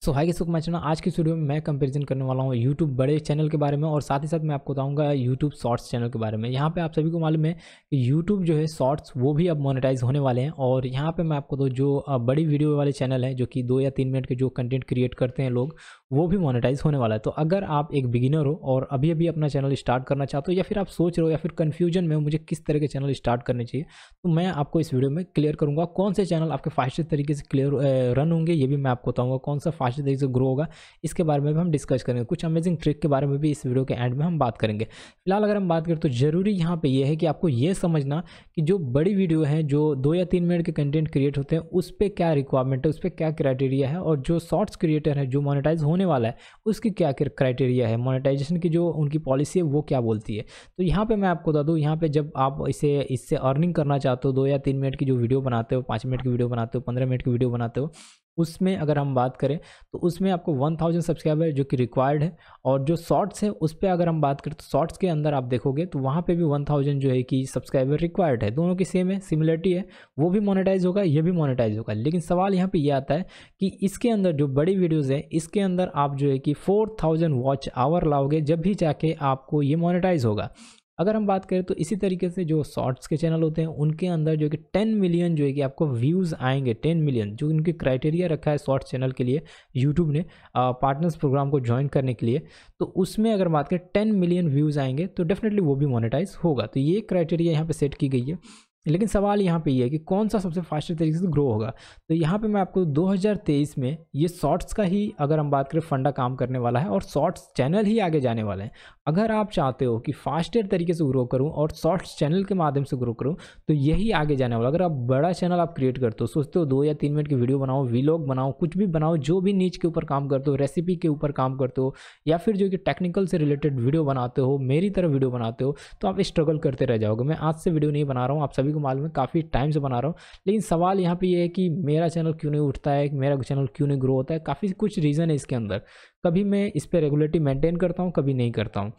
सो हाय किसको मैं चैनल आज की इस वीडियो में मैं कंपैरिजन करने वाला हूँ यूट्यूब बड़े चैनल के बारे में और साथ ही साथ मैं आपको बताऊंगा यूट्यूब शॉर्ट्स चैनल के बारे में। यहाँ पे आप सभी को मालूम है कि यूट्यूब जो है शॉर्ट्स वो भी अब मोनेटाइज होने वाले हैं और यहाँ पे मैं आपको तो जो बड़ी वीडियो वाले चैनल हैं जो कि 2 या 3 मिनट के जो कंटेंट क्रिएट करते हैं लोग वो भी मोनेटाइज होने वाला है। तो अगर आप एक बिगिनर हो और अभी अभी अपना चैनल स्टार्ट करना चाहते हो या फिर आप सोच रहे हो या फिर कन्फ्यूजन में हो मुझे किस तरह के चैनल स्टार्ट करने चाहिए, तो मैं आपको इस वीडियो में क्लियर करूँगा कौन से चैनल आपके फास्टेस्ट तरीके से क्लियर रन होंगे। ये भी मैं आपको बताऊँगा कौन सा फास्टेस्ट तरीके से ग्रो होगा, इसके बारे में भी हम डिस्कस करेंगे। कुछ अमेजिंग ट्रिक के बारे में भी इस वीडियो के एंड में हम बात करेंगे। फिलहाल अगर हम बात करें तो ज़रूरी यहाँ पे ये है कि आपको ये समझना कि जो बड़ी वीडियो है जो 2 या 3 मिनट के कंटेंट क्रिएट होते हैं उस पर क्या रिक्वायरमेंट है, उस पर क्या क्राइटेरिया है, और जो शॉर्ट्स क्रिएटर है जो मोनेटाइज होने वाला है उसकी क्या क्राइटेरिया है, मोनेटाइजेशन की जो उनकी पॉलिसी है वो क्या बोलती है। तो यहाँ पे मैं आपको बता दूँ, यहाँ पे जब आप इससे अर्निंग करना चाहते हो 2 या 3 मिनट की जो वीडियो बनाते हो, 5 मिनट की वीडियो बनाते हो, 15 मिनट की वीडियो बनाते हो, उसमें अगर हम बात करें तो उसमें आपको 1000 सब्सक्राइबर जो कि रिक्वायर्ड है। और जो शॉर्ट्स है उस पर अगर हम बात करें तो शॉर्ट्स के अंदर आप देखोगे तो वहाँ पे भी 1000 जो है कि सब्सक्राइबर रिक्वायर्ड है। दोनों की सेम है, सिमिलरिटी है, वो भी मोनेटाइज होगा, ये भी मोनेटाइज होगा। लेकिन सवाल यहाँ पे ये आता है कि इसके अंदर जो बड़ी वीडियोज़ है इसके अंदर आप जो है कि 4000 वॉच आवर लाओगे जब भी जाके आपको ये मोनेटाइज होगा। अगर हम बात करें तो इसी तरीके से जो शॉर्ट्स के चैनल होते हैं उनके अंदर जो कि 10 मिलियन जो है कि आपको व्यूज़ आएंगे, 10 मिलियन जो उनकी क्राइटेरिया रखा है शॉर्ट्स चैनल के लिए यूट्यूब ने पार्टनर्स प्रोग्राम को ज्वाइन करने के लिए, तो उसमें अगर बात करें 10 मिलियन व्यूज़ आएंगे तो डेफिनेटली वो भी मोनेटाइज होगा। तो ये क्राइटेरिया यहाँ पे सेट की गई है। लेकिन सवाल यहाँ पे ये है कि कौन सा सबसे फास्टेस्ट तरीके से ग्रो होगा। तो यहाँ पे मैं आपको 2023 में ये शॉर्ट्स का ही अगर हम बात करें फंडा काम करने वाला है और शॉर्ट्स चैनल ही आगे जाने वाले हैं। अगर आप चाहते हो कि फास्टर तरीके से ग्रो करूँ और शॉर्ट्स चैनल के माध्यम से ग्रो करूँ तो यही आगे जाने वाला। अगर आप बड़ा चैनल आप क्रिएट करते हो, सोचते हो 2 या 3 मिनट की वीडियो बनाओ, वीलॉग बनाओ, कुछ भी बनाओ, जो भी नीच के ऊपर काम करते हो, रेसिपी के ऊपर काम करते हो या फिर जो कि टेक्निकल से रिलेटेड वीडियो बनाते हो, मेरी तरह वीडियो बनाते हो, तो आप स्ट्रगल करते रह जाओगे। मैं आज से वीडियो नहीं बना रहा हूँ, आप सभी को मालूम है, काफ़ी टाइम से बना रहा हूँ। लेकिन सवाल यहाँ पे ये है कि मेरा चैनल क्यों नहीं उठता है, मेरा चैनल क्यों नहीं ग्रो होता है। काफ़ी कुछ रीज़न है इसके अंदर। कभी मैं इस पर रेगुलरिटी मेंटेन करता हूँ, कभी नहीं करता हूँ,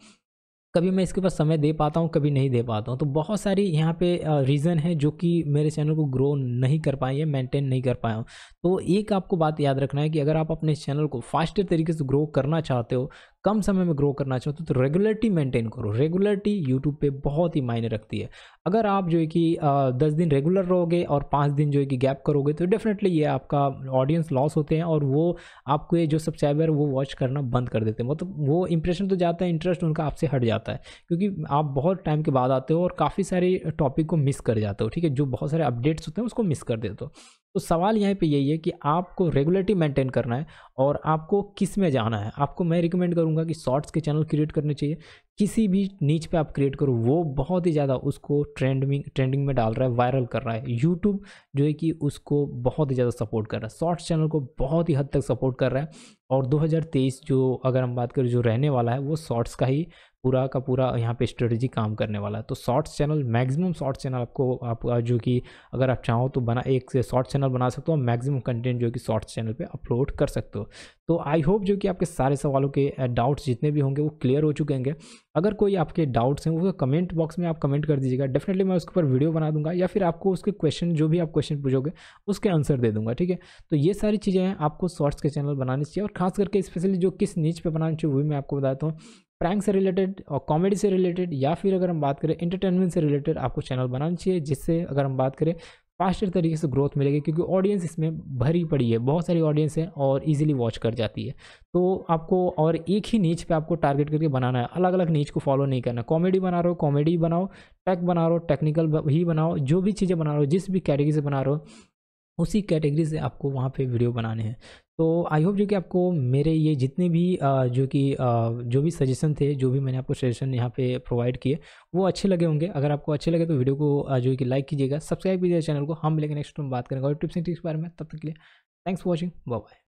कभी मैं इसके पास समय दे पाता हूँ, कभी नहीं दे पाता हूँ। तो बहुत सारी यहाँ पे रीज़न है जो कि मेरे चैनल को ग्रो नहीं कर पाए है, मेंटेन नहीं कर पाया हूँ। तो एक आपको बात याद रखना है कि अगर आप अपने चैनल को फास्टर तरीके से ग्रो करना चाहते हो, कम समय में ग्रो करना चाहते हो, तो रेगुलरिटी मेंटेन करो। रेगुलरिटी यूट्यूब पे बहुत ही मायने रखती है। अगर आप जो है कि 10 दिन रेगुलर रहोगे और 5 दिन जो है कि गैप करोगे तो डेफिनेटली ये आपका ऑडियंस लॉस होते हैं और वो आपको ये जो सब्सक्राइबर वो वॉच करना बंद कर देते हैं। मतलब वो इंप्रेशन तो जाता है, इंटरेस्ट उनका आपसे हट जाता है क्योंकि आप बहुत टाइम के बाद आते हो और काफ़ी सारे टॉपिक को मिस कर जाते हो। ठीक है, जो बहुत सारे अपडेट्स होते हैं उसको मिस कर देते हो। तो सवाल यहाँ पे यही है कि आपको रेगुलरिटी मेंटेन करना है और आपको किस में जाना है। आपको मैं रिकमेंड करूँगा कि शॉर्ट्स के चैनल क्रिएट करने चाहिए। किसी भी नीच पे आप क्रिएट करो, वो बहुत ही ज़्यादा उसको ट्रेंडिंग में डाल रहा है, वायरल कर रहा है। यूट्यूब जो है कि उसको बहुत ही ज़्यादा सपोर्ट कर रहा है, शॉर्ट्स चैनल को बहुत ही हद तक सपोर्ट कर रहा है। और 2023 जो अगर हम बात करें जो रहने वाला है वो शॉर्ट्स का ही पूरा का पूरा यहाँ पे स्ट्रेटजी काम करने वाला है। तो shorts channel, maximum shorts channel आपको आप जो कि अगर आप चाहो तो एक से शॉर्ट चैनल बना सकते हो, मैक्सिमम कंटेंट जो कि शॉर्ट्स चैनल पे अपलोड कर सकते हो। तो आई होप जो कि आपके सारे सवालों के डाउट्स जितने भी होंगे वो क्लियर हो चुके होंगे। अगर कोई आपके डाउट्स हैं वो कमेंट बॉक्स में आप कमेंट कर दीजिएगा, डेफिनेटली मैं उसके ऊपर वीडियो बना दूंगा या फिर आपको उसके क्वेश्चन जो भी आप क्वेश्चन पूछोगे उसके आंसर दे दूंगा। ठीक है, तो ये सारी चीज़ें हैं आपको शॉर्ट्स के चैनल बनानी चाहिए और खास करके स्पेशली जो किस नीच पे बनानी चाहिए वो भी मैं आपको बताता हूँ। प्रैंक से रिलेटेड और कॉमेडी से रिलेटेड या फिर अगर हम बात करें एंटरटेनमेंट से रिलेटेड आपको चैनल बनाना चाहिए, जिससे अगर हम बात करें फास्टर तरीके से ग्रोथ मिलेगी क्योंकि ऑडियंस इसमें भरी पड़ी है, बहुत सारी ऑडियंस है और इजीली वॉच कर जाती है। तो आपको और एक ही नीच पे आपको टारगेट करके बनाना है, अलग अलग नीच को फॉलो नहीं करना। कॉमेडी बना रहे हो कॉमेडी बनाओ, टेक बना रहे हो टेक्निकल ही बनाओ, जो भी चीज़ें बना रहे हो, जिस भी कैटेगरी से बना रहे हो उसी कैटेगरी से आपको वहाँ पे वीडियो बनाने हैं। तो आई होप जो कि आपको मेरे ये जितने भी जो भी सजेशन थे, जो भी मैंने आपको सजेशन यहाँ पे प्रोवाइड किए वो अच्छे लगे होंगे। अगर आपको अच्छे लगे तो वीडियो को जो कि लाइक कीजिएगा, सब्सक्राइब कीजिएगा चैनल को। हम मिलेंगे नेक्स्ट टाइम बात करेंगे और टिप्स एंड ट्रिक्स के बारे में। तब तक के लिए thanks for watching, bye bye.